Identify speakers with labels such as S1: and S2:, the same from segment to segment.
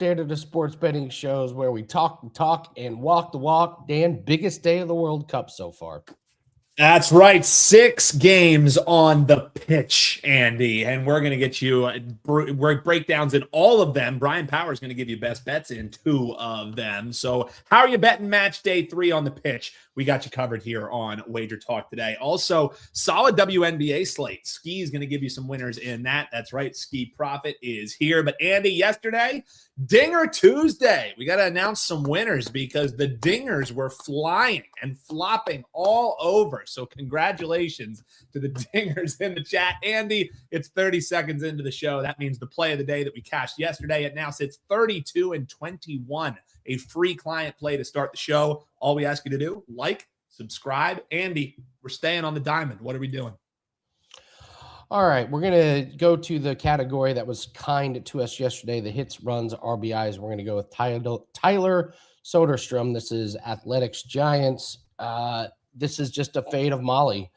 S1: Standard of sports betting shows where we talk the talk and walk the walk. Dan, biggest day of the World Cup so far.
S2: That's right. 6 games on the pitch, Andy. And we're going to get you breakdowns in all of them. Brian Power is going to give you best bets in 2 of them. So how are you betting match day 3 on the pitch? We got you covered here on Wager Talk today. Also, solid WNBA slate. Ski is going to give you some winners in that. That's right. Ski Profit is here. But Andy, yesterday, Dinger Tuesday. We got to announce some winners because the dingers were flying and flopping all over. So congratulations to the dingers in the chat. Andy, it's 30 seconds into the show. That means the play of the day that we cashed yesterday, it now sits 32-21. A free client play to start the show. All we ask you to do, like, subscribe. Andy, we're staying on the diamond. What are we doing?
S1: All right, we're going to go to the category that was kind to us yesterday, the hits, runs, RBIs. We're going to go with Tyler Soderstrom. This is Athletics Giants. This is just a fade of Molly.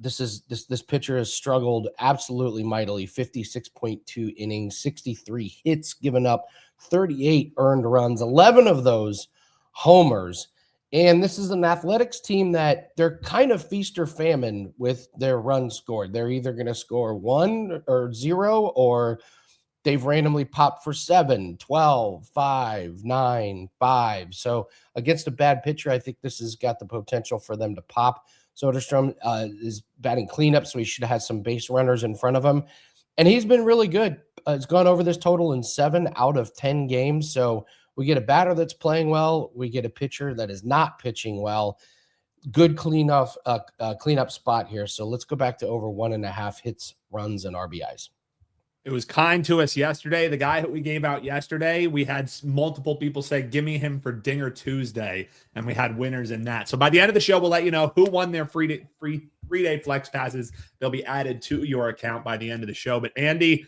S1: This pitcher has struggled absolutely mightily. 56.2 innings, 63 hits given up, 38 earned runs, 11 of those homers. And this is an Athletics team that they're kind of feast or famine with their runs scored. They're either going to score 1 or 0, or they've randomly popped for 7, 12, 5, 9, 5. So against a bad pitcher, I think this has got the potential for them to pop. Soderstrom is batting cleanup, so he should have had some base runners in front of him. And he's been really good. He's gone over this total in 7 out of 10 games. So we get a batter that's playing well. We get a pitcher that is not pitching well. Good cleanup spot here. So let's go back to over 1.5 hits, runs, and RBIs.
S2: It was kind to us yesterday. The guy that we gave out yesterday, we had multiple people say, give me him for Dinger Tuesday, and we had winners in that. So by the end of the show, we'll let you know who won their free day flex passes. They'll be added to your account by the end of the show. But Andy,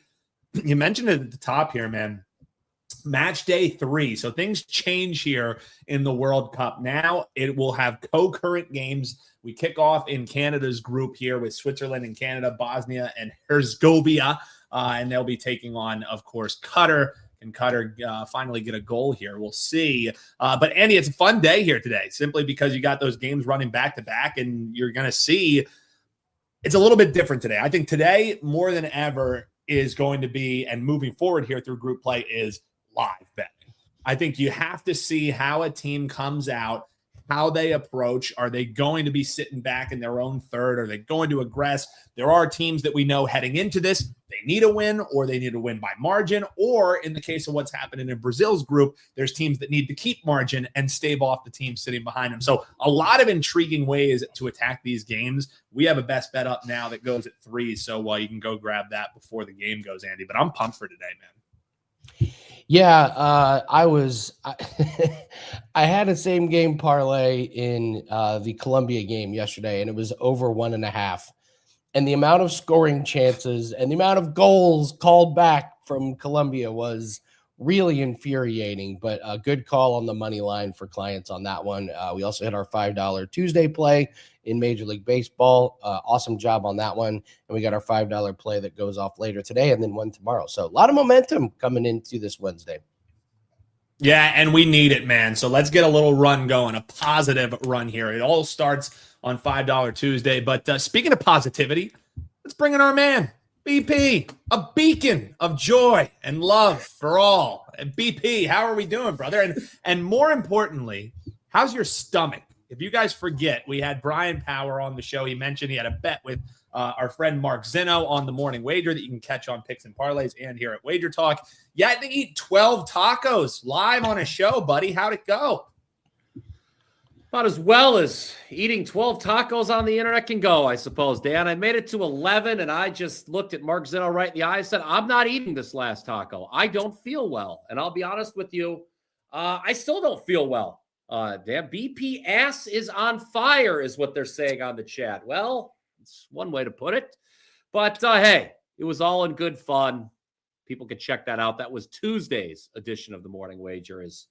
S2: you mentioned it at the top here, man. Match day 3. So things change here in the World Cup. Now it will have concurrent games. We kick off in Canada's group here with Switzerland and Canada, Bosnia and Herzegovina. And they'll be taking on, of course, Qatar. Can Qatar finally get a goal here? We'll see. But Andy, it's a fun day here today, simply because you got those games running back to back, and you're going to see it's a little bit different today. I think today, more than ever, is going to be, and moving forward here through group play, is live betting. I think you have to see how a team comes out, how they approach. Are they going to be sitting back in their own third? Are they going to aggress? There are teams that we know heading into this, they need a win, or they need to win by margin. Or in the case of what's happening in Brazil's group, there's teams that need to keep margin and stave off the team sitting behind them. So a lot of intriguing ways to attack these games. We have a best bet up now that goes at 3. So you can go grab that before the game goes, Andy. But I'm pumped for today, man.
S1: Yeah, I had a same game parlay in the Colombia game yesterday, and it was over 1.5. And the amount of scoring chances and the amount of goals called back from Colombia was really infuriating, but a good call on the money line for clients on that one. We also hit our $5 Tuesday play in Major League Baseball. Awesome job on that one. And we got our $5 play that goes off later today and then one tomorrow. So a lot of momentum coming into this Wednesday.
S2: Yeah, and we need it, man. So let's get a little run going, a positive run here. It all starts on $5 Tuesday. But speaking of positivity, let's bring in our man, BP, a beacon of joy and love for all. And BP, how are we doing, brother? And more importantly, how's your stomach? If you guys forget, we had Brian Power on the show. He mentioned he had a bet with our friend Mark Zinno on the Morning Wager that you can catch on Picks and Parlays and here at Wager Talk. You had to eat 12 tacos live on a show, buddy. How'd it go?
S3: About as well as eating 12 tacos on the internet can go, I suppose, Dan. I made it to 11, and I just looked at Mark Zinno right in the eye and said, I'm not eating this last taco. I don't feel well. And I'll be honest with you, I still don't feel well. Dan, BP ass is on fire is what they're saying on the chat. Well, it's one way to put it. But, hey, it was all in good fun. People can check that out. That was Tuesday's edition of the Morning Wager. As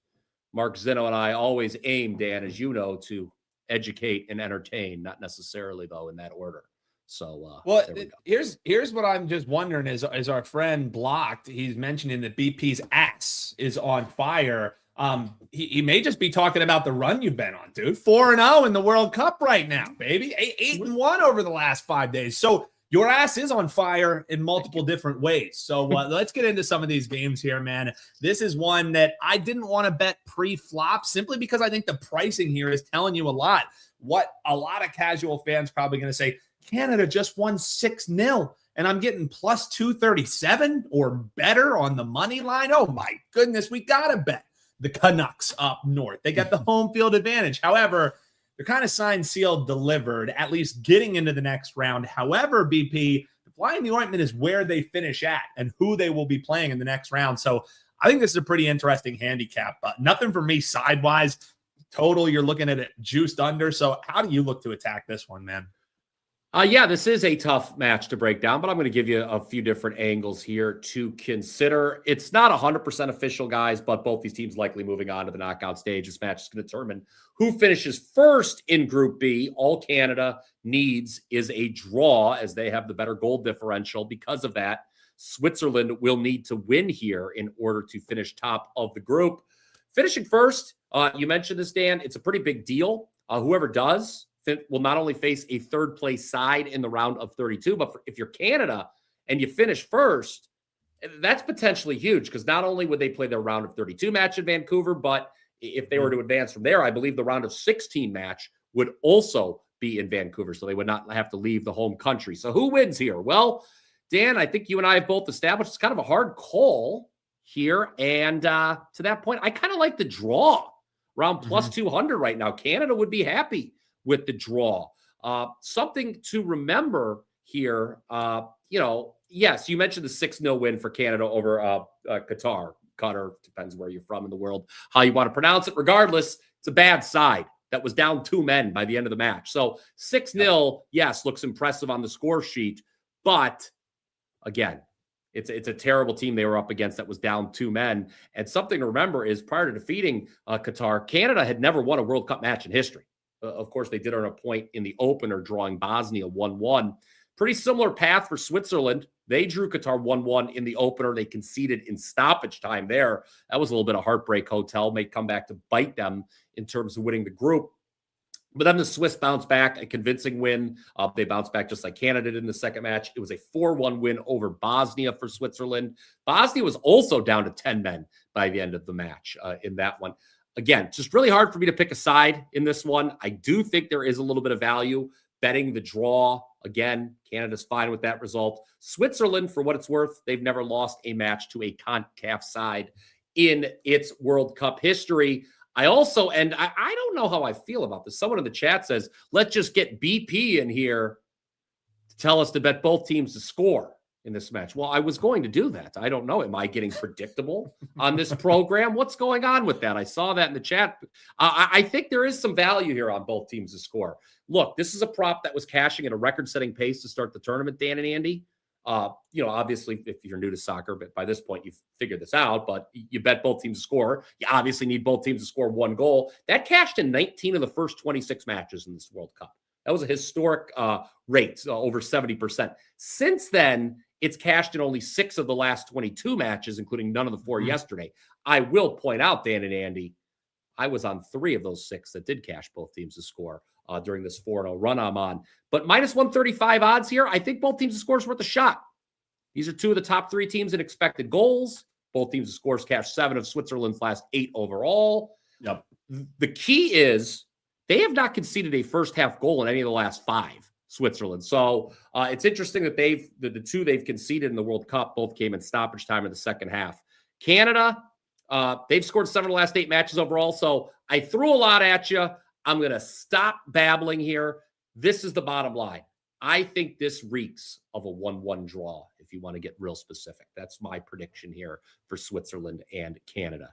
S3: Mark Zinno and I always aim, Dan, as you know, to educate and entertain, not necessarily, though, in that order. So,
S2: well,
S3: there we go.
S2: here's what I'm just wondering is our friend Blocked, he's mentioning that BP's ass is on fire. He may just be talking about the run you've been on, dude. 4-0 in the World Cup right now, baby. 8-1 over the last 5 days. So your ass is on fire in multiple different ways. So let's get into some of these games here, man. This is one that I didn't want to bet pre-flop simply because I think the pricing here is telling you a lot. What a lot of casual fans probably going to say, Canada just won 6-0. And I'm getting plus 237 or better on the money line. Oh, my goodness, we got to bet the Canucks up north. They got the home field advantage. However, they're kind of signed, sealed, delivered, at least getting into the next round. However, BP, the fly in the ointment is where they finish at and who they will be playing in the next round. So I think this is a pretty interesting handicap, but nothing for me sidewise. Total, you're looking at it juiced under. So how do you look to attack this one, man?
S3: Yeah, this is a tough match to break down, but I'm going to give you a few different angles here to consider. It's not 100% official, guys, but both these teams likely moving on to the knockout stage. This match is going to determine who finishes first in Group B. All Canada needs is a draw as they have the better goal differential. Because of that, Switzerland will need to win here in order to finish top of the group. Finishing first, you mentioned this, Dan, it's a pretty big deal. Whoever does will not only face a third place side in the round of 32, but if you're Canada and you finish first, that's potentially huge because not only would they play their round of 32 match in Vancouver, but if they were to advance from there, I believe the round of 16 match would also be in Vancouver. So they would not have to leave the home country. So who wins here? Well, Dan, I think you and I have both established it's kind of a hard call here. And to that point, I kind of like the draw around plus 200 right now. Canada would be happy with the draw. Something to remember here, yes, you mentioned the 6-0 win for Canada over Qatar. Qatar, depends where you're from in the world, how you want to pronounce it. Regardless, it's a bad side that was down 2 men by the end of the match. So 6-0, yes, looks impressive on the score sheet. But again, it's a terrible team they were up against that was down 2 men. And something to remember is prior to defeating Qatar, Canada had never won a World Cup match in history. Of course, they did earn a point in the opener, drawing Bosnia 1-1. Pretty similar path for Switzerland. They drew Qatar 1-1 in the opener. They conceded in stoppage time there. That was a little bit of heartbreak hotel. May come back to bite them in terms of winning the group. But then the Swiss bounced back, a convincing win. They bounced back just like Canada did in the second match. It was a 4-1 win over Bosnia for Switzerland. Bosnia was also down to 10 men by the end of the match in that one. Again, just really hard for me to pick a side in this one. I do think there is a little bit of value betting the draw. Again, Canada's fine with that result. Switzerland, for what it's worth, they've never lost a match to a CONCACAF side in its World Cup history. I also, and I don't know how I feel about this. Someone in the chat says, let's just get BP in here to tell us to bet both teams to score in this match. Well, I was going to do that. I don't know. Am I getting predictable on this program? What's going on with that? I saw that in the chat. I think there is some value here on both teams to score. Look, this is a prop that was cashing at a record-setting pace to start the tournament, Dan and Andy. Obviously, if you're new to soccer, but by this point, you've figured this out, but you bet both teams to score. You obviously need both teams to score 1 goal. That cashed in 19 of the first 26 matches in this World Cup. That was a historic rate, over 70%. Since then, it's cashed in only 6 of the last 22 matches, including none of the 4 yesterday. I will point out, Dan and Andy, I was on 3 of those 6 that did cash both teams to score during this 4-0 run I'm on. But minus 135 odds here, I think both teams to score is worth a shot. These are 2 of the top 3 teams in expected goals. Both teams to scores cashed 7 of Switzerland's last 8 overall.
S2: Yep.
S3: The key is they have not conceded a first half goal in any of the last 5. Switzerland. So it's interesting that the 2 they've conceded in the World Cup both came in stoppage time in the second half. Canada, they've scored 7 of the last 8 matches overall. So I threw a lot at you. I'm going to stop babbling here. This is the bottom line. I think this reeks of a 1-1 draw, if you want to get real specific. That's my prediction here for Switzerland and Canada.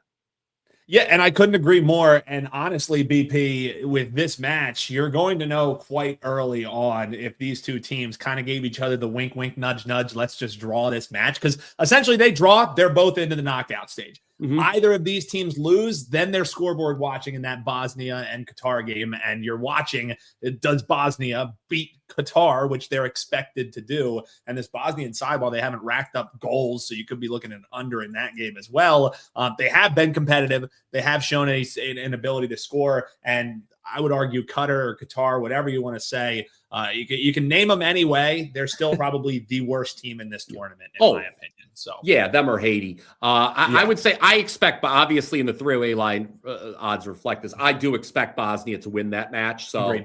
S2: Yeah, and I couldn't agree more. And honestly, BP, with this match, you're going to know quite early on if these 2 teams kind of gave each other the wink, wink, nudge, nudge, let's just draw this match. Because essentially they draw, they're both into the knockout stage. Either of these teams lose, then they're scoreboard watching in that Bosnia and Qatar game, and you're watching, does Bosnia beat Qatar, which they're expected to do? And this Bosnian side, while they haven't racked up goals, so you could be looking at an under in that game as well, they have been competitive. They have shown an ability to score, and I would argue Qatar or Qatar, whatever you want to say, you can name them anyway. They're still probably the worst team in this tournament, in my opinion. So
S3: yeah, them or Haiti. I would say I expect, but obviously in the 3-way line, odds reflect this. I do expect Bosnia to win that match. So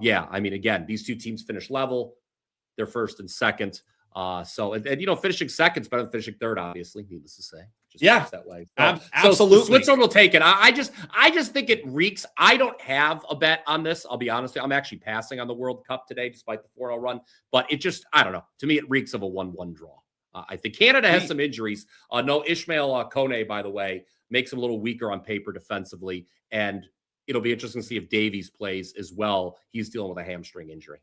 S3: yeah, I mean, again, these two teams finish level. They're first and second. So finishing second is better than finishing third, obviously, needless to say. Just that way.
S2: Absolutely.
S3: So Switzerland will take it. I just think it reeks. I don't have a bet on this. I'll be honest with you. I'm actually passing on the World Cup today, despite the 4-0 run. But it just, I don't know. To me, it reeks of a 1-1 draw. I think Canada has some injuries. No, Ishmael Kone, by the way, makes him a little weaker on paper defensively. And it'll be interesting to see if Davies plays as well. He's dealing with a hamstring injury.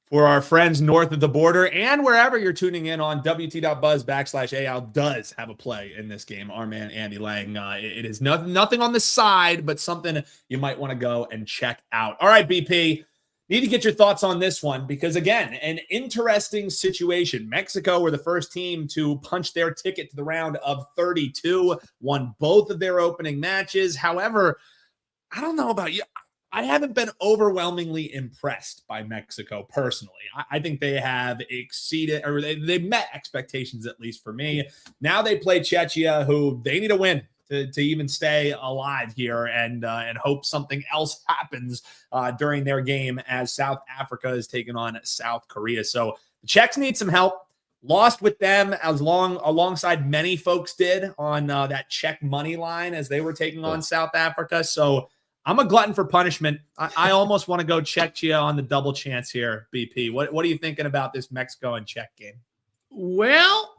S2: For our friends north of the border and wherever you're tuning in on WT.buzz/AL does have a play in this game. Our man, Andy Lang. It is nothing on the side, but something you might want to go and check out. All right, BP. Need to get your thoughts on this one because, again, an interesting situation. Mexico were the first team to punch their ticket to the round of 32, won both of their opening matches. However, I don't know about you. I haven't been overwhelmingly impressed by Mexico personally. I think they have exceeded, or they met expectations, at least for me. Now they play Czechia, who they need a win to even stay alive here and hope something else happens during their game as South Africa is taking on South Korea. So the Czechs need some help. Lost with them alongside many folks did on that Czech money line as they were taking on South Africa. So I'm a glutton for punishment. I almost want to go Czechia on the double chance here, BP. What are you thinking about this Mexico and Czech game?
S3: Well,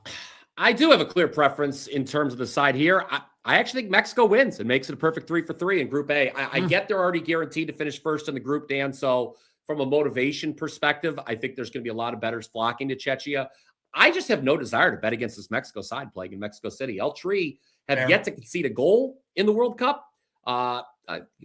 S3: I do have a clear preference in terms of the side here. I actually think Mexico wins and makes it a perfect 3-for-3 in Group A. I get they're already guaranteed to finish first in the group, Dan. So from a motivation perspective, I think there's going to be a lot of bettors flocking to Czechia. I just have no desire to bet against this Mexico side playing in Mexico City. El Tri have yet to concede a goal in the World Cup.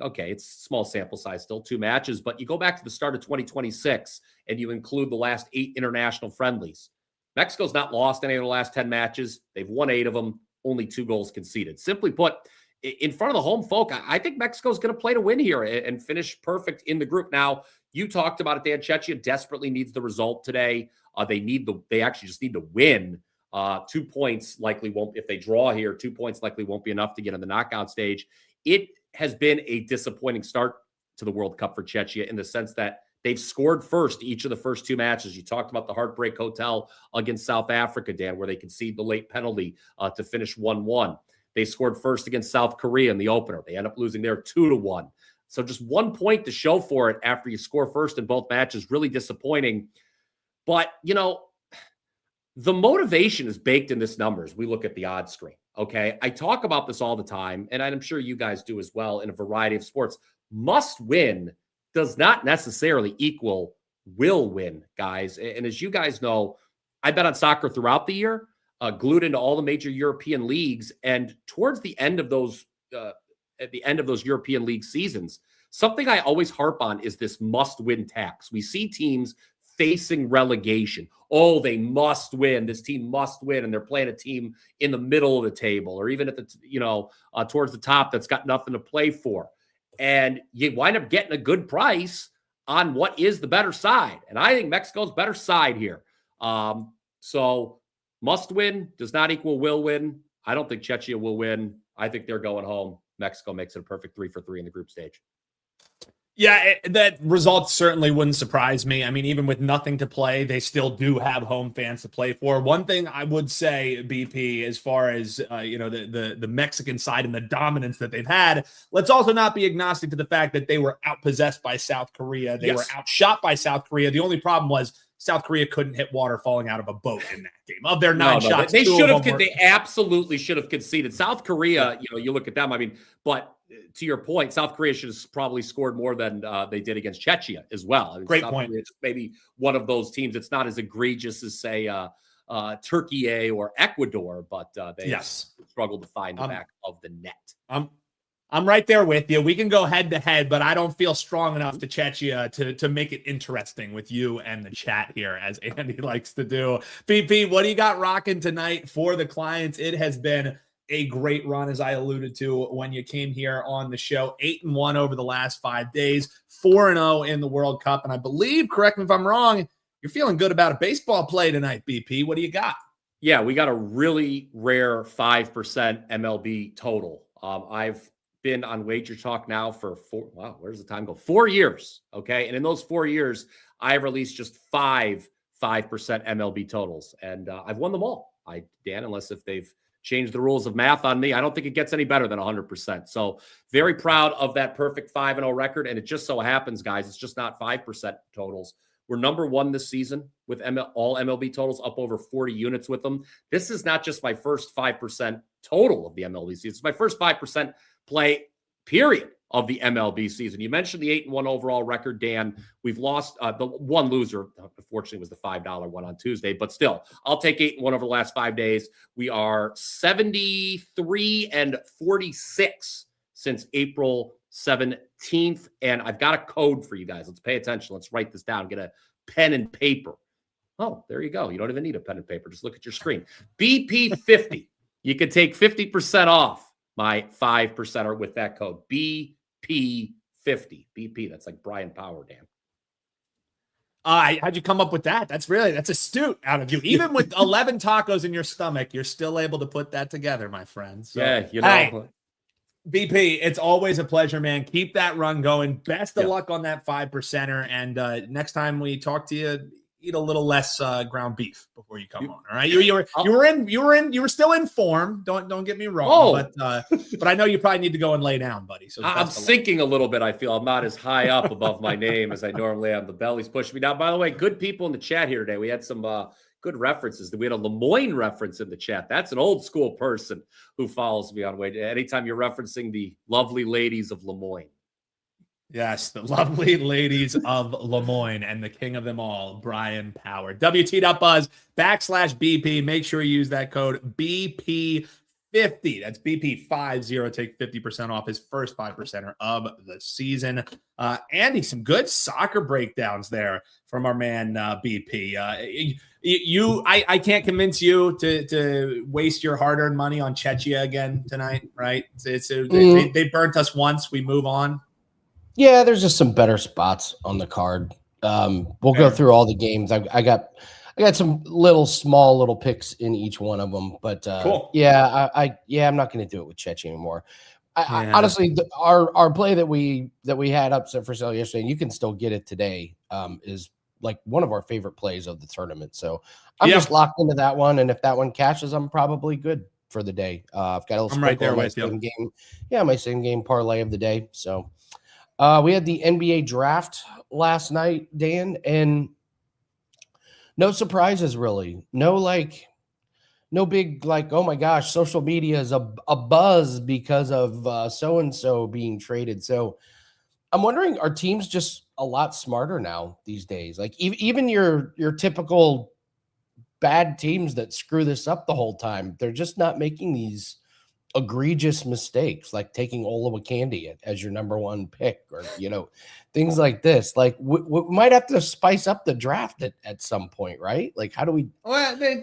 S3: Okay, it's small sample size still, 2 matches, but you go back to the start of 2026 and you include the last 8 international friendlies. Mexico's not lost any of the last 10 matches. They've won 8 of them, only 2 goals conceded. Simply put, in front of the home folk, I think Mexico's going to play to win here and finish perfect in the group. Now, you talked about it, Dan. Czechia desperately needs the result today. They actually just need to win. 2 points likely won't, if they draw here, 2 points likely won't be enough to get in the knockout stage. It has been a disappointing start to the World Cup for Czechia in the sense that they've scored first each of the first 2 matches. You talked about the Heartbreak Hotel against South Africa, Dan, where they conceded the late penalty to finish 1-1. They scored first against South Korea in the opener. They end up losing there 2-1. So just 1 point to show for it after you score first in both matches, really disappointing. But, the motivation is baked in this number as we look at the odds screen. Okay. I talk about this all the time, and I'm sure you guys do as well in a variety of sports. Must win does not necessarily equal will win, guys. And as you guys know, I bet on soccer throughout the year, glued into all the major European leagues. And towards the end of those, European league seasons, something I always harp on is this must win tax. We see teams facing relegation. Oh, they must win. This team must win. And they're playing a team in the middle of the table or even at the, towards the top that's got nothing to play for. And you wind up getting a good price on what is the better side. And I think Mexico's better side here. So must win does not equal will win. I don't think Czechia will win. I think they're going home. Mexico makes it a perfect 3-for-3 in the group stage.
S2: Yeah, that result certainly wouldn't surprise me. I mean, even with nothing to play, they still do have home fans to play for. One thing I would say, BP, as far as the Mexican side and the dominance that they've had, let's also not be agnostic to the fact that they were outpossessed by South Korea. They were outshot by South Korea. The only problem was South Korea couldn't hit water falling out of a boat in that game. Of their 9 shots,
S3: they should have. They absolutely should have conceded. South Korea, you look at them. I mean, but to your point, South Korea should have probably scored more than they did against Czechia as well. I mean,
S2: Great
S3: South
S2: point.
S3: Korea is maybe one of those teams. It's not as egregious as say Turkey or Ecuador, but they
S2: Yes.
S3: struggled to find the back of the net.
S2: I'm right there with you. We can go head to head, but I don't feel strong enough to Czechia to make it interesting with you and the chat here, as Andy likes to do. BP, what do you got rocking tonight for the clients? It has been a great run, as I alluded to when you came here on the show. 8-1 over the last 5 days, 4-0 in the World Cup. And I believe, correct me if I'm wrong, you're feeling good about a baseball play tonight, BP. What do you got?
S3: Yeah, we got a really rare 5% MLB total. I've been on WagerTalk now for where's the time go? 4 years. Okay. And in those 4 years, I've released just 5% MLB totals. And I've won them all. Dan, unless if they've changed the rules of math on me, I don't think it gets any better than 100%. So very proud of that perfect 5-0 record. And it just so happens, guys, it's just not 5% totals. We're number one this season with all MLB totals, up over 40 units with them. This is not just my first 5% total of the MLB season. It's my first 5% play, period, of the MLB season. You mentioned the 8-1 overall record, Dan. We've lost the one loser, unfortunately, was the $5 one on Tuesday, but still, I'll take 8-1 over the last 5 days. We are 73-46 since April 17th. And I've got a code for you guys. Let's pay attention. Let's write this down. Get a pen and paper. Oh, there you go. You don't even need a pen and paper. Just look at your screen. BP50. You can take 50% off my 5%er with that code. BP50. BP. That's like Brian Power, Dan.
S2: How'd you come up with that? That's astute out of you. Even with 11 tacos in your stomach, you're still able to put that together, my friend. So,
S3: yeah, you know.
S2: Hey, BP, it's always a pleasure, man. Keep that run going. Best of luck on that 5%er. And next time we talk to you, eat a little less ground beef before you come on. All right, you were still in form. Don't get me wrong. But I know you probably need to go and lay down, buddy. So
S3: I'm sinking a little bit. I feel I'm not as high up above my name as I normally am. The belly's pushing me down. By the way, good people in the chat here today. We had some good references. We had a Lemoyne reference in the chat. That's an old school person who follows me on Wager. Anytime you're referencing the lovely ladies of Lemoyne.
S2: Yes, the lovely ladies of Lemoyne and the king of them all, Brian Power. WT.buzz/BP. Make sure you use that code BP50. That's BP50. Take 50% off his first 5%er of the season. Andy, some good soccer breakdowns there from our man BP. I can't convince you to waste your hard-earned money on Czechia again tonight, right? They burnt us once. We move on.
S1: Yeah, there's just some better spots on the card. We'll go through all the games. I got some small little picks in each one of them, but
S2: cool.
S1: I'm not going to do it with Czechia anymore. I honestly, our play that we had up for sale yesterday, and you can still get it today, is like one of our favorite plays of the tournament. So I'm just locked into that one, and if that one cashes, I'm probably good for the day. I've got a little
S2: right there
S1: my same game. Yeah, my same game parlay of the day. So. We had the NBA draft last night, Dan, and no surprises really. No big oh my gosh, social media is a buzz because of so-and-so being traded. So I'm wondering, are teams just a lot smarter now these days? Like even your typical bad teams that screw this up the whole time, they're just not making these egregious mistakes like taking Olawokandi as your number one pick, or things like this. Like we might have to spice up the draft at some point, right? Like how do we?
S2: Well, they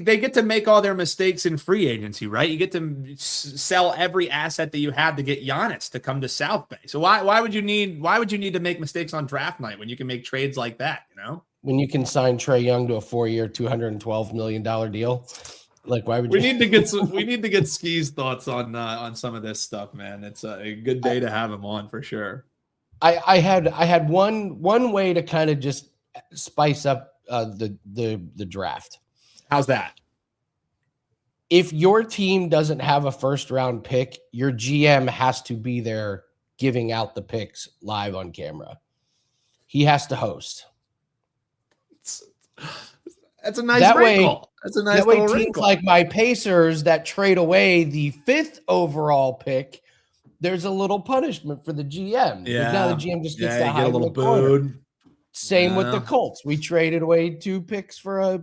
S2: get to make all their mistakes in free agency, right? You get to sell every asset that you have to get Giannis to come to South Bay. So why would you need to make mistakes on draft night when you can make trades like that?
S1: When you can sign Trae Young to a 4-year, $212 million deal. Like, why would
S2: we need to get Ski's thoughts on some of this stuff, man? It's a good day to have him on for sure.
S1: I had one way to kind of just spice up the draft.
S2: How's that?
S1: If your team doesn't have a first round pick, your GM has to be there giving out the picks live on camera. He has to host.
S2: That's a nice wrinkle. That's a nice little
S1: teams
S2: wrinkle.
S1: Like my Pacers that trade away the 5th overall pick, there's a little punishment for the GM.
S2: Yeah.
S1: Now the GM just gets to
S2: get
S1: hide
S2: a little
S1: in the corner.
S2: booed.
S1: Same with the
S2: No.
S1: Colts. We traded away 2 picks for a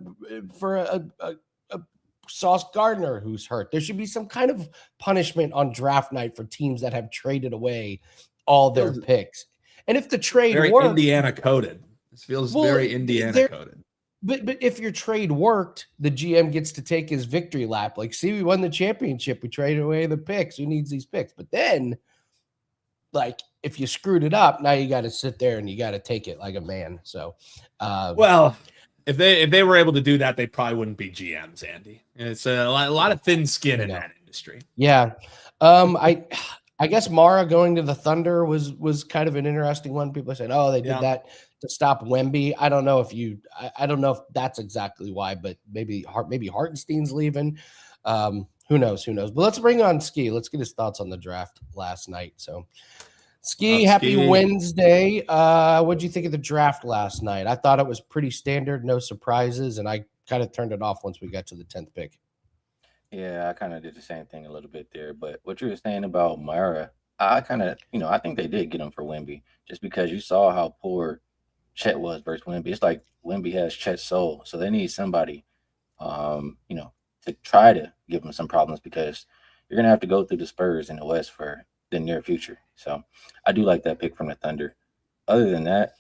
S1: Sauce Gardner who's hurt. There should be some kind of punishment on draft night for teams that have traded away all their picks. And if the trade
S2: Very
S1: worked,
S2: Indiana coded. This feels very Indiana coded.
S1: But if your trade worked, the GM gets to take his victory lap. Like, see, we won the championship. We traded away the picks. Who needs these picks? But then, like, if you screwed it up, now you got to sit there and you got to take it like a man. So,
S2: well, if they were able to do that, they probably wouldn't be GMs, Andy. It's a lot of thin skin in that industry.
S1: Yeah. I guess Mara going to the Thunder was kind of an interesting one. People are saying, oh, they did that to stop Wemby. I don't know if that's exactly why, but maybe Hartenstein's leaving. Who knows? But let's bring on Ski. Let's get his thoughts on the draft last night. So Ski, happy Wednesday. What'd you think of the draft last night? I thought it was pretty standard, no surprises, and I kind of turned it off once we got to the 10th pick.
S4: Yeah, I kind of did the same thing a little bit there. But what you were saying about Mara, I kind of, I think they did get him for Wemby just because you saw how poor Chet was versus Wemby. It's like Wemby has Chet's soul. So they need somebody, to try to give him some problems because you're going to have to go through the Spurs in the West for the near future. So I do like that pick from the Thunder. Other than that,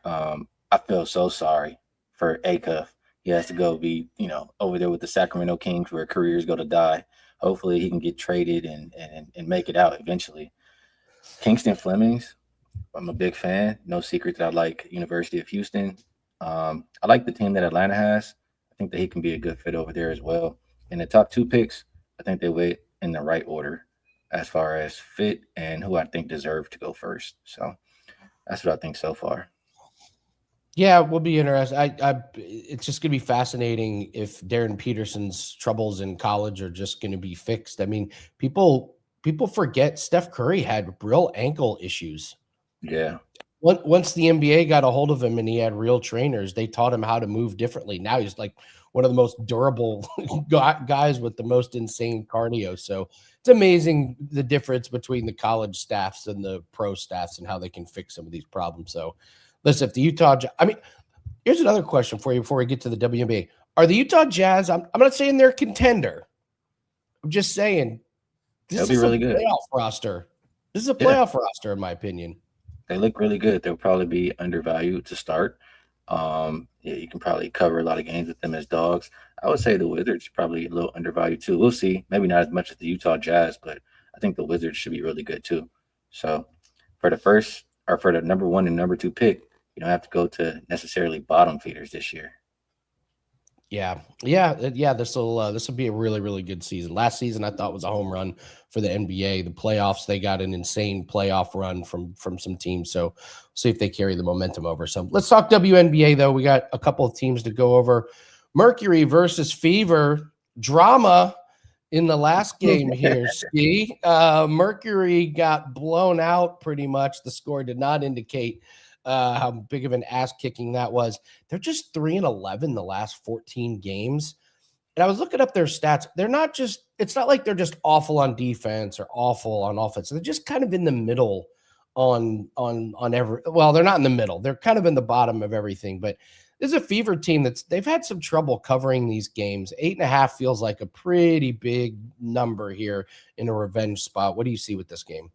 S4: I feel so sorry for Acuff. He has to go be, over there with the Sacramento Kings where careers go to die. Hopefully he can get traded and make it out eventually. Kingston Flemings, I'm a big fan. No secret that I like University of Houston. I like the team that Atlanta has. I think that he can be a good fit over there as well. In the top 2 picks, I think they went in the right order as far as fit and who I think deserve to go first. So that's what I think so far.
S1: Yeah, we'll be interested. It's just going to be fascinating if Darren Peterson's troubles in college are just going to be fixed. I mean, people forget Steph Curry had real ankle issues.
S4: Yeah.
S1: Once the NBA got a hold of him and he had real trainers, they taught him how to move differently. Now he's like one of the most durable guys with the most insane cardio. So it's amazing the difference between the college staffs and the pro staffs and how they can fix some of these problems. So listen, if the here's another question for you before we get to the WNBA. Are the Utah Jazz, I'm not saying they're a contender. I'm just saying this is really good playoff roster. This is a playoff roster, in my opinion.
S4: They look really good. They'll probably be undervalued to start. You can probably cover a lot of games with them as dogs. I would say the Wizards probably a little undervalued too. We'll see. Maybe not as much as the Utah Jazz, but I think the Wizards should be really good too. So for the number 1 and number 2 pick, you don't have to go to necessarily bottom feeders this year.
S1: Yeah. This will be a really, really good season. Last season, I thought was a home run for the NBA. The playoffs, they got an insane playoff run from some teams. So see if they carry the momentum over. So let's talk WNBA though. We got a couple of teams to go over. Mercury versus Fever drama in the last game here. Ski. Mercury got blown out pretty much. The score did not indicate how big of an ass kicking that was. They're just 3-11 the last 14 games. And I was looking up their stats. It's not like they're just awful on defense or awful on offense. They're just kind of in the middle on they're not in the middle. They're kind of in the bottom of everything. But this is a Fever team they've had some trouble covering these games. 8.5 feels like a pretty big number here in a revenge spot. What do you see with this game?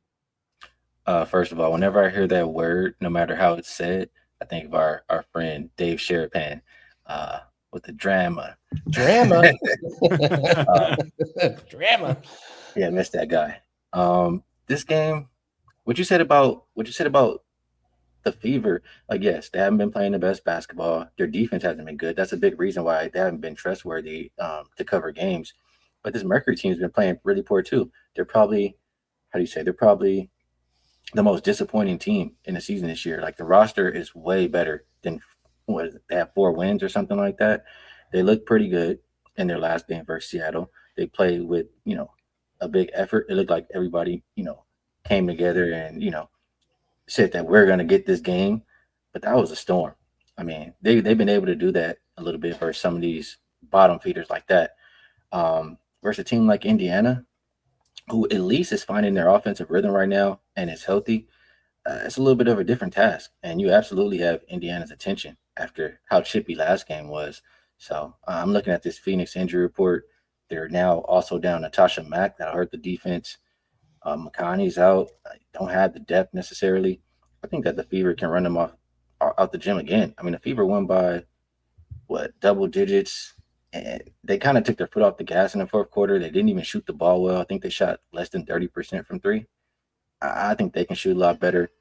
S4: First of all, whenever I hear that word, no matter how it's said, I think of our friend Dave Sherapan with the drama.
S1: Drama.
S4: Yeah, I missed that guy. This game, what you said about the Fever, like, yes, they haven't been playing the best basketball. Their defense hasn't been good. That's a big reason why they haven't been trustworthy to cover games. But this Mercury team has been playing really poor too. They're probably, they're probably the most disappointing team in the season this year. Like, the roster is way better than they have 4 wins or something like that. They look pretty good in their last game versus Seattle. They played with, a big effort. It looked like everybody, came together and, said that we're going to get this game, but that was a storm. I mean, they've been able to do that a little bit versus some of these bottom feeders like that. Versus a team like Indiana, who at least is finding their offensive rhythm right now and is healthy. it's a little bit of a different task. And you absolutely have Indiana's attention after how chippy last game was. So I'm looking at this Phoenix injury report. They're now also down Natasha Mack. That hurt the defense. McConney's out. I don't have the depth necessarily. I think that the Fever can run them out the gym again. I mean, the Fever won by double digits, and they kind of took their foot off the gas in the fourth quarter. They didn't even shoot the ball well. I think they shot less than 30% from three. I think they can shoot a lot better.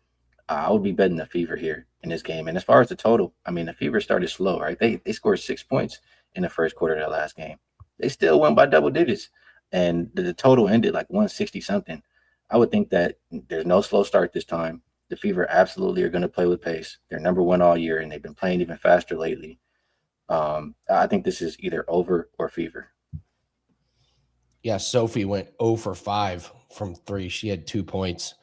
S4: I would be betting the Fever here in this game. And as far as the total, I mean, the Fever started slow, right? They scored 6 points in the first quarter of their last game. They still won by double digits, and the total ended like 160 something. I would think that there's no slow start this time. The Fever absolutely are going to play with pace. They're number one all year, and they've been playing even faster lately. I think this is either over or Fever.
S1: Yeah, Sophie went 0 for 5 from 3. She had 2 points.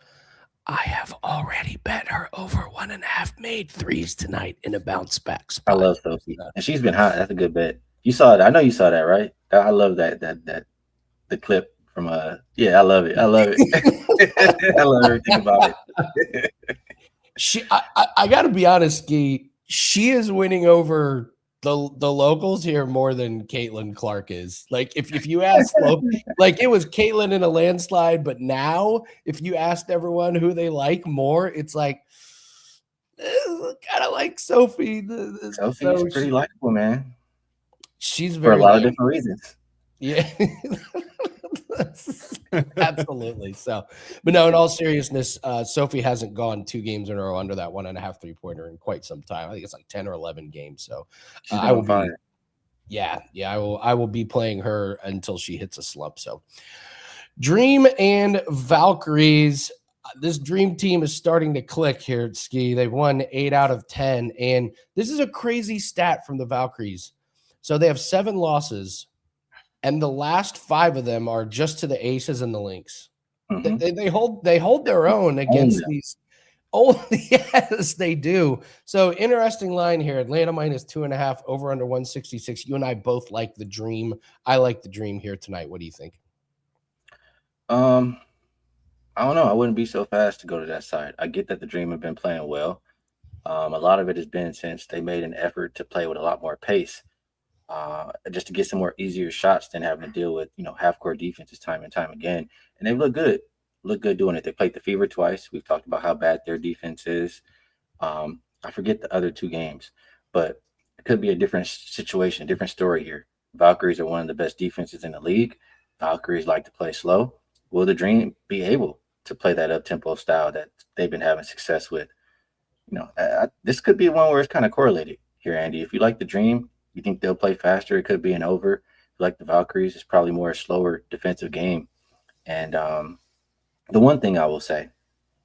S1: I have already bet her over 1.5 made threes tonight in a bounce back spot.
S4: I love Sophie, and she's been hot. That's a good bet. You saw it. I know you saw that, right? I love that the clip from yeah, I love it. I love it. I love everything about it.
S1: I got to be honest, Ski. She is winning over the locals here more than Caitlin Clark is. Like if you ask, like it was Caitlin in a landslide, but now if you asked everyone who they like more, it's like kind of like Sophie.
S4: Sophie's pretty likable, man.
S1: She's
S4: for
S1: very
S4: a lot of different reasons.
S1: Yeah. Absolutely. So, but no, in all seriousness, Sophie hasn't gone 2 games in a row under that 1.5 3-pointer in quite some time. I think it's like 10 or 11 games. So I will be, I will be playing her until she hits a slump. So Dream and Valkyries. This dream team is starting to click here at Ski. They've won 8 out of 10. And this is a crazy stat from the Valkyries. So they have 7 losses. And the last 5 of them are just to the Aces and the Lynx. Mm-hmm. They hold their own against these. Oh, yes, they do. So interesting line here. Atlanta minus 2.5, over under 166. You and I both like the Dream. I like the Dream here tonight. What do you think?
S4: I don't know. I wouldn't be so fast to go to that side. I get that the Dream have been playing well. A lot of it has been since they made an effort to play with a lot more pace. Just to get some more easier shots than having to deal with, half-court defenses time and time again. And they look good doing it. They played the Fever twice. We've talked about how bad their defense is. I forget the other 2 games, but it could be a different situation, a different story here. Valkyries are one of the best defenses in the league. Valkyries like to play slow. Will the Dream be able to play that up-tempo style that they've been having success with? This could be one where it's kind of correlated here, Andy. If you like the Dream, you think they'll play faster, it could be an over. Like the Valkyries, it's probably more a slower defensive game. And the one thing I will say,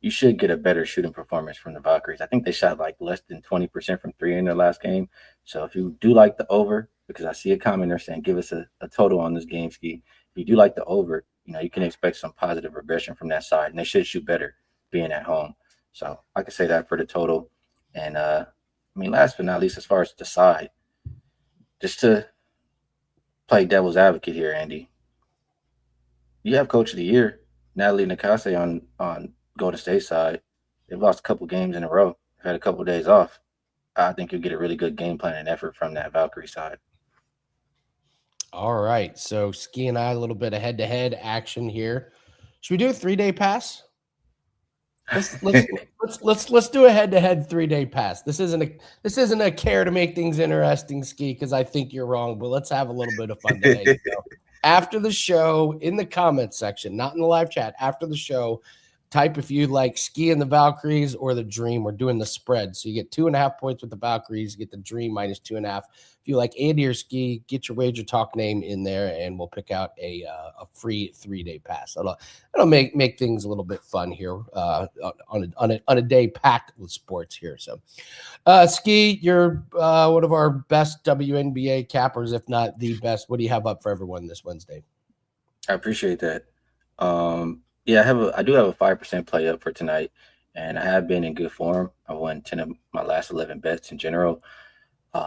S4: you should get a better shooting performance from the Valkyries. I think they shot like less than 20% from 3 in their last game. So if you do like the over, because I see a comment there saying give us a total on this game, Ski. If you do like the over, you can expect some positive regression from that side. And they should shoot better being at home. So I could say that for the total. And last but not least, as far as the side, just to play devil's advocate here, Andy, you have Coach of the Year, Natalie Nakase on Golden State side. They've lost a couple games in a row. They've had a couple of days off. I think you'll get a really good game plan and effort from that Valkyrie side.
S1: All right. So Ski and I, a little bit of head-to-head action here. Should we do a 3-day pass? Let's do a head-to-head 3-day pass. This isn't a care to make things interesting, Ski, because I think you're wrong, but let's have a little bit of fun today. So after the show, in the comments section, not in the live chat, after the show, type if you like Ski and the Valkyries or the Dream. We're doing the spread. So you get 2.5 points with the Valkyries, you get the Dream minus 2.5. If you like Andy or Ski, get your WagerTalk name in there and we'll pick out a free 3-day pass. That'll make things a little bit fun here on a day packed with sports here. So Ski, you're one of our best WNBA cappers, if not the best. What do you have up for everyone this Wednesday?
S4: I appreciate that. Yeah, I do have a 5% play up for tonight, and I have been in good form. I won 10 of my last 11 bets in general.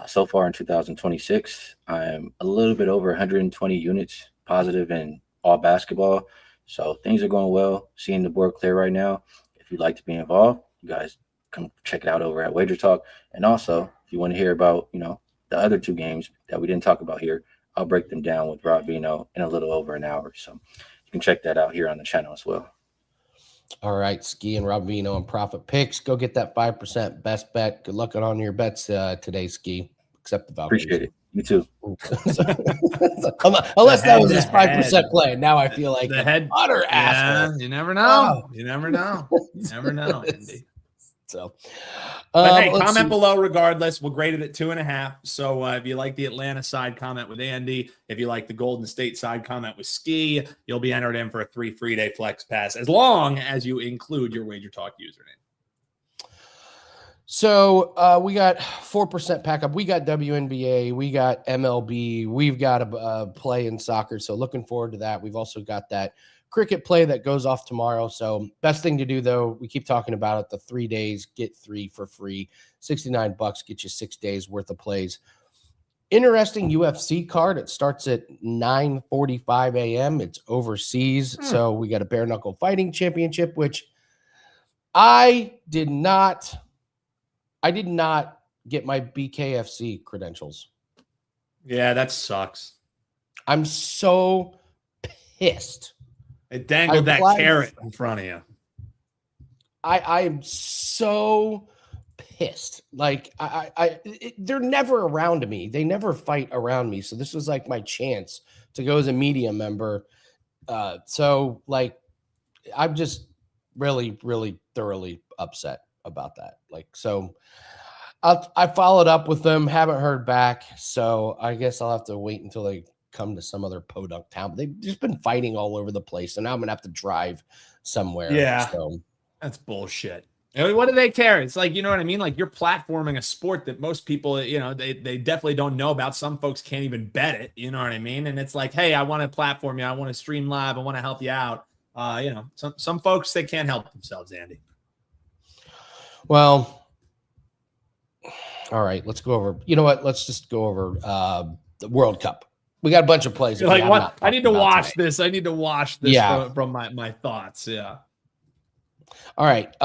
S4: So far in 2026, I'm a little bit over 120 units positive in all basketball. So things are going well. Seeing the board clear right now. If you'd like to be involved, you guys come check it out over at WagerTalk. And also, if you want to hear about, the other 2 games that we didn't talk about here, I'll break them down with Rob Vino in a little over an hour. So you can check that out here on the channel as well.
S1: All right, Ski and Rob Vino and Profit Picks. Go get that 5% best bet. Good luck on your bets today, Ski. Except the Valkyries.
S4: Appreciate it. You too.
S1: Unless that was his 5% play. Now I feel like
S2: the head
S1: utter asshole.
S2: You never know. You never know. You never know, Andy.
S1: So,
S2: but hey, comment below regardless. We'll grade it at 2.5. So if you like the Atlanta side, comment with Andy. If you like the Golden State side, comment with Ski. You'll be entered in for a 3 free-day flex pass as long as you include your WagerTalk username.
S1: So we got 4% pack up. We got WNBA. We got MLB. We've got a play in soccer. So looking forward to that. We've also got that cricket play that goes off tomorrow. So best thing to do, though, we keep talking about it, the 3 days, get 3 for free. $69 get you 6 days worth of plays. Interesting UFC card. It starts at 9:45 a.m. It's overseas. So we got a bare knuckle fighting championship, which I did not get my BKFC credentials.
S2: Yeah, that sucks.
S1: I'm so pissed.
S2: It dangled that carrot in front of you.
S1: I am so pissed. Like they're never around me. They never fight around me. So this was like my chance to go as a media member. So like, I'm just really, really thoroughly upset about that. Like, so I followed up with them, haven't heard back. So I guess I'll have to wait until they come to some other podunk town. But they've just been fighting all over the place. And now I'm going to have to drive somewhere.
S2: Yeah.
S1: So
S2: That's bullshit. I mean, what do they care? It's like, you know what I mean? Like, you're platforming a sport that most people, they definitely don't know about. Some folks can't even bet it. You know what I mean? And it's like, hey, I want to platform you. I want to stream live. I want to help you out. Some folks, they can't help themselves, Andy.
S1: Well, all right, let's go over. You know what? Let's just go over the World Cup. We got a bunch of plays.
S2: Like, what? I need to watch this. I need to watch this from my thoughts. Yeah.
S1: All right.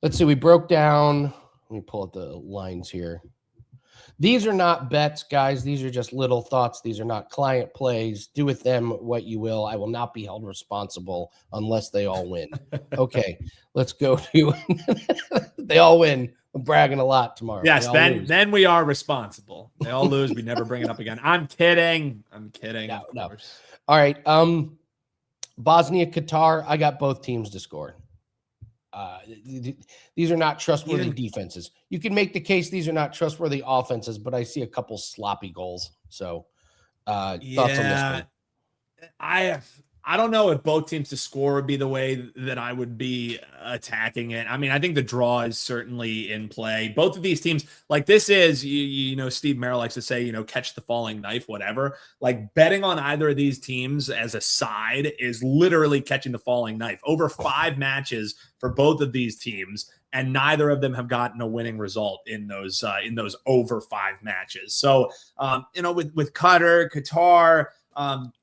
S1: Let's see. We broke down. Let me pull up the lines here. These are not bets, guys. These are just little thoughts. These are not client plays. Do with them what you will. I will not be held responsible unless they all win. Okay, let's go to they all win. I'm bragging a lot tomorrow.
S2: Yes, then we are responsible. They all lose. We never bring it up again. I'm kidding. No.
S1: All right. Bosnia, Qatar. I got both teams to score. These are not trustworthy defenses. You can make the case these are not trustworthy offenses, but I see a couple sloppy goals. So, thoughts on this one?
S2: I don't know if both teams to score would be the way that I would be attacking it. I mean, I think the draw is certainly in play. Both of these teams, like this is, Steve Merrill likes to say, catch the falling knife, whatever. Like betting on either of these teams as a side is literally catching the falling knife. Over 5 matches for both of these teams, and neither of them have gotten a winning result in those over 5 matches. So, with Qatar,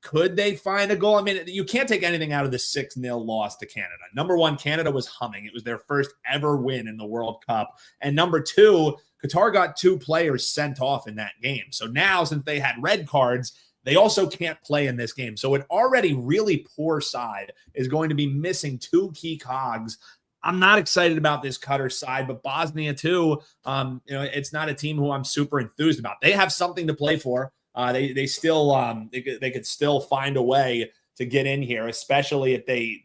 S2: could they find a goal? I mean, you can't take anything out of the 6-0 loss to Canada. Number one, Canada was humming. It was their first ever win in the World Cup. And number two, Qatar got 2 players sent off in that game. So now, since they had red cards, they also can't play in this game. So an already really poor side is going to be missing 2 key cogs. I'm not excited about this Qatar side, but Bosnia too. It's not a team who I'm super enthused about. They have something to play for. They still they could still find a way to get in here, especially if they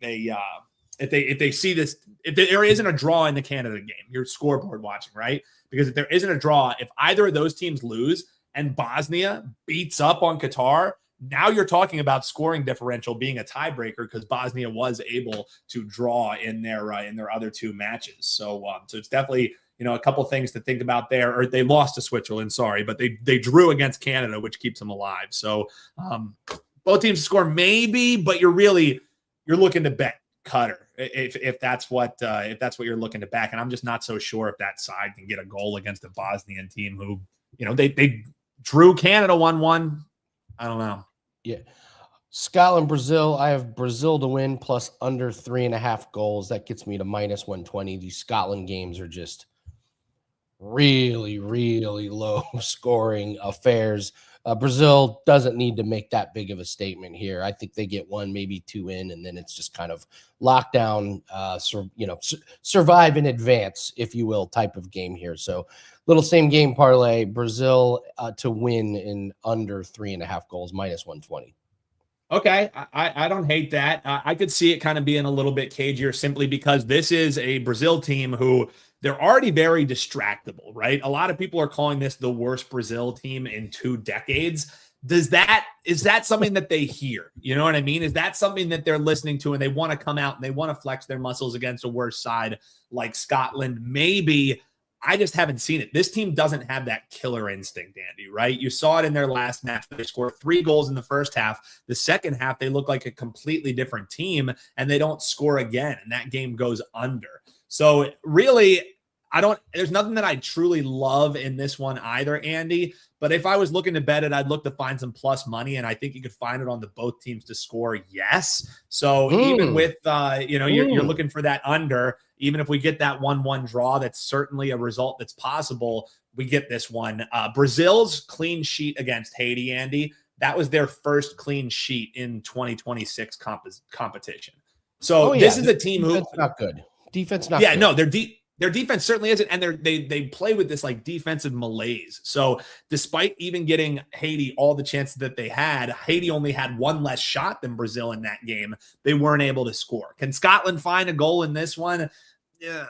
S2: see this. If there isn't a draw in the Canada game, you're scoreboard watching, right? Because if there isn't a draw, if either of those teams lose and Bosnia beats up on Qatar, now you're talking about scoring differential being a tiebreaker because Bosnia was able to draw in their other 2 matches. So it's definitely, a couple things to think about there. Or they lost to Switzerland, sorry, but they drew against Canada, which keeps them alive. So both teams score maybe, but you're looking to bet Qatar if that's what you're looking to back. And I'm just not so sure if that side can get a goal against a Bosnian team who, they drew Canada 1-1. I don't know.
S1: Yeah. Scotland, Brazil. I have Brazil to win plus under 3.5 goals. That gets me to minus 120. These Scotland games are just really, really low scoring affairs. Brazil doesn't need to make that big of a statement here. I think they get one, maybe two in, and then it's just kind of lockdown, survive in advance, if you will, type of game here. So little same game parlay, Brazil to win in under 3.5 goals, minus 120.
S2: Okay, I don't hate that. I could see it kind of being a little bit cagier simply because this is a Brazil team who they're already very distractible, right? A lot of people are calling this the worst Brazil team in 2 decades. Is that something that they hear? You know what I mean? Is that something that they're listening to and they want to come out and they want to flex their muscles against a worse side like Scotland? Maybe. I just haven't seen it. This team doesn't have that killer instinct, Andy, right? You saw it in their last match. They scored 3 goals in the first half. The second half, they look like a completely different team, and they don't score again, and that game goes under. So really, there's nothing that I truly love in this one either, Andy. But if I was looking to bet it, I'd look to find some plus money, and I think you could find it on the both teams to score, yes. So even with, you're looking for that under, even if we get that 1-1 draw, that's certainly a result that's possible. We get this one. Brazil's clean sheet against Haiti, Andy, that was their first clean sheet in 2026 competition. So this is a team who
S1: not good. Defense not
S2: good.
S1: No,
S2: their defense certainly isn't, and they play with this like defensive malaise. So despite even getting Haiti all the chances that they had, Haiti only had 1 less shot than Brazil in that game. They weren't able to score. Can Scotland find a goal in this one? Yeah,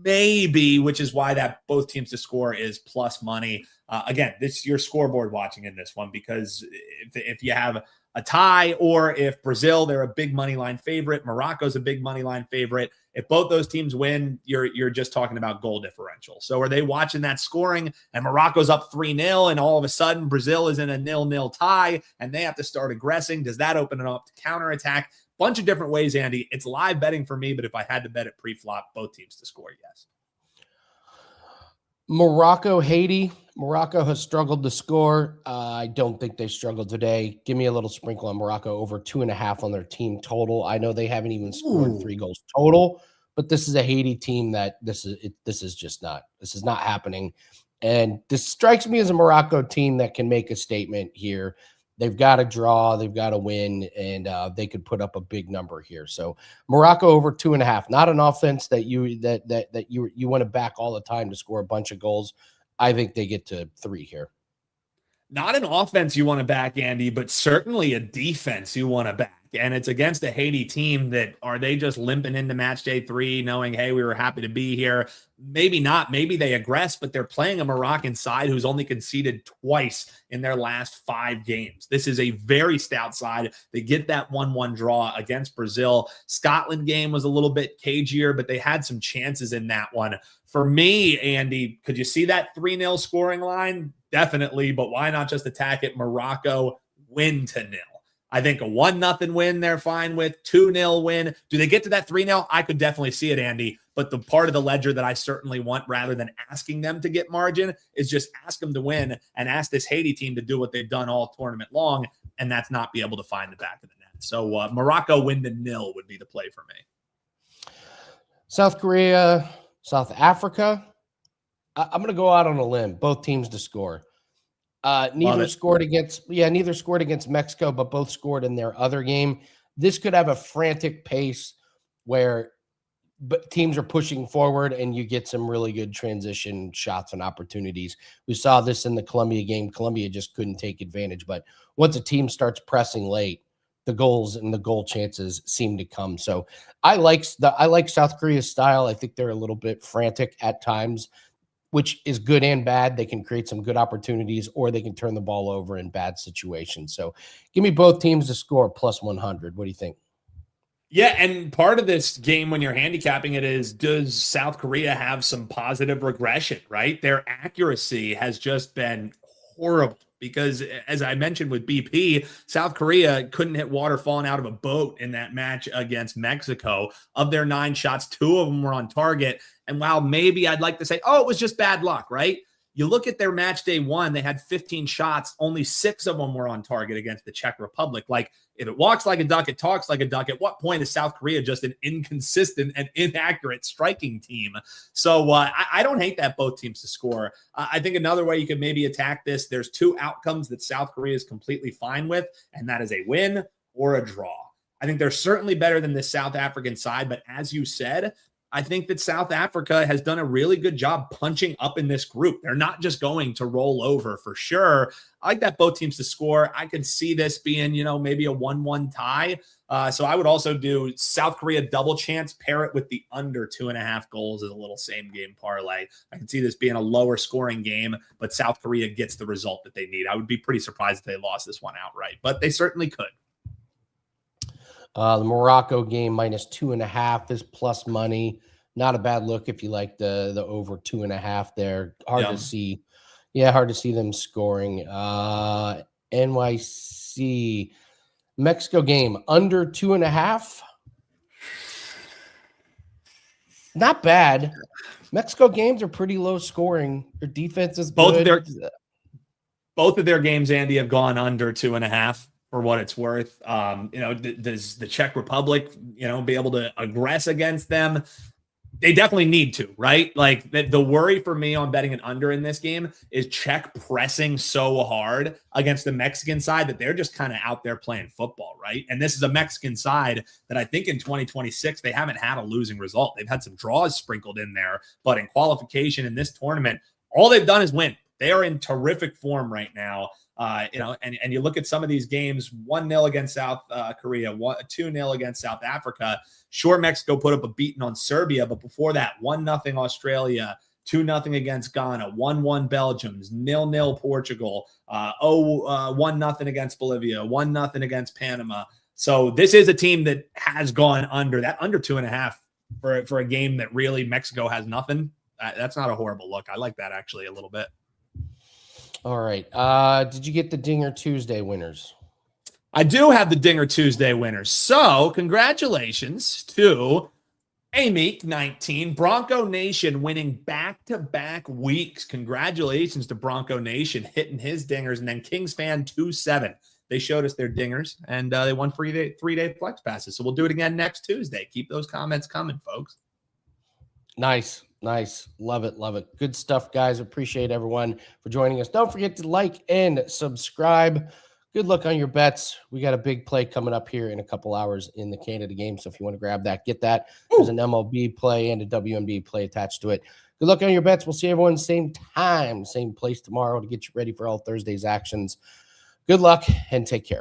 S2: maybe, which is why that both teams to score is plus money. Again, this your scoreboard watching in this one, because if you have a tie, or if Brazil, they're a big money line favorite, Morocco's a big money line favorite. If both those teams win, you're just talking about goal differential. So are they watching that scoring and Morocco's up 3-0 and all of a sudden Brazil is in a 0-0 tie and they have to start aggressing? Does that open it up to counterattack? Bunch of different ways, Andy. It's live betting for me, but if I had to bet it pre-flop, both teams to score, yes.
S1: Morocco, Haiti. Morocco has struggled to score. I don't think they struggled today. Give me a little sprinkle on Morocco, over 2.5 on their team total. I know they haven't even scored 3 goals total, but this is a Haiti team that this is not happening. And this strikes me as a Morocco team that can make a statement here. They've got to draw, they've got to win, and they could put up a big number here. So Morocco over 2.5, not an offense that you want to back all the time to score a bunch of goals. I think they get to 3 here.
S2: Not an offense you want to back, Andy, but certainly a defense you want to back. And it's against a Haiti team that, are they just limping into match day 3 knowing, hey, we were happy to be here? Maybe not. Maybe they aggress, but they're playing a Moroccan side who's only conceded twice in their last 5 games. This is a very stout side. They get that 1-1 draw against Brazil. Scotland game was a little bit cagier, but they had some chances in that one. For me, Andy, could you see that 3-0 scoring line? Definitely, but why not just attack it? Morocco win to 0. I think a 1-0 win they're fine with. 2-0 win. Do they get to that 3-0? I could definitely see it, Andy. But the part of the ledger that I certainly want, rather than asking them to get margin, is just ask them to win and ask this Haiti team to do what they've done all tournament long, and that's not be able to find the back of the net. So Morocco win to 0 would be the play for me.
S1: South Korea, South Africa. I'm going to go out on a limb. Both teams to score. Neither scored against Mexico, but both scored in their other game. This could have a frantic pace where teams are pushing forward and you get some really good transition shots and opportunities. We saw this in the Colombia game. Colombia just couldn't take advantage. But once a team starts pressing late, the goals and the goal chances seem to come. So I like South Korea's style. I think they're a little bit frantic at times, which is good and bad. They can create some good opportunities, or they can turn the ball over in bad situations. So give me both teams to score plus 100. What do you think?
S2: Yeah, and part of this game when you're handicapping it is, does South Korea have some positive regression, right? Their accuracy has just been horrible because, as I mentioned with BP, South Korea couldn't hit water falling out of a boat in that match against Mexico. Of their 9 shots, 2 of them were on target. And while maybe I'd like to say, oh, it was just bad luck, right? You look at their match day 1, they had 15 shots. Only 6 of them were on target against the Czech Republic. Like, If it walks like a duck, it talks like a duck. At what point is South Korea just an inconsistent and inaccurate striking team? So I don't hate that both teams to score. I think another way you could maybe attack this, there's two outcomes that South Korea is completely fine with, and that is a win or a draw. I think they're certainly better than the South African side, but as you said, I think that South Africa has done a really good job punching up in this group. They're not just going to roll over for sure. I like that both teams to score. I could see this being, maybe a 1-1 tie. So I would also do South Korea double chance, pair it with the under 2.5 goals as a little same game parlay. I can see this being a lower scoring game, but South Korea gets the result that they need. I would be pretty surprised if they lost this one outright, but they certainly could.
S1: The Morocco game -2.5 is plus money. Not a bad look if you like the over 2.5 there. Hard to see. Yeah, hard to see them scoring. NYC Mexico game under 2.5. Not bad. Mexico games are pretty low scoring. Their defense is good.
S2: Both of their games, Andy, have gone under 2.5. For what it's worth. Does the Czech Republic, be able to aggress against them? They definitely need to, right? Like the worry for me on betting an under in this game is Czech pressing so hard against the Mexican side that they're just kind of out there playing football, right? And this is a Mexican side that I think in 2026, they haven't had a losing result. They've had some draws sprinkled in there, but in qualification in this tournament, all they've done is win. They are in terrific form right now. And you look at some of these games, 1-0 against South Korea, 2-0 against South Africa. Sure, Mexico put up a beating on Serbia, but before that, 1-0 Australia, 2-0 against Ghana, 1-1 Belgium, 0-0 Portugal, 1-0 against Bolivia, 1-0 against Panama. So this is a team that has gone under. That under 2.5 for a game that really Mexico has nothing. That's not a horrible look. I like that actually a little bit.
S1: All right. Did you get the Dinger Tuesday winners?
S2: I do have the Dinger Tuesday winners. So congratulations to Amy19, Bronco Nation winning back-to-back weeks. Congratulations to Bronco Nation hitting his dingers. And then Kings Fan 27. They showed us their dingers, and they won three-day flex passes. So we'll do it again next Tuesday. Keep those comments coming, folks.
S1: Nice. Love it. Good stuff, guys. Appreciate everyone for joining us. Don't forget to like and subscribe. Good luck on your bets. We got a big play coming up here in a couple hours in the Canada game. So if you want to grab that, get that. There's an MLB play and a WNBA play attached to it. Good luck on your bets. We'll see everyone same time, same place tomorrow to get you ready for all Thursday's actions. Good luck and take care.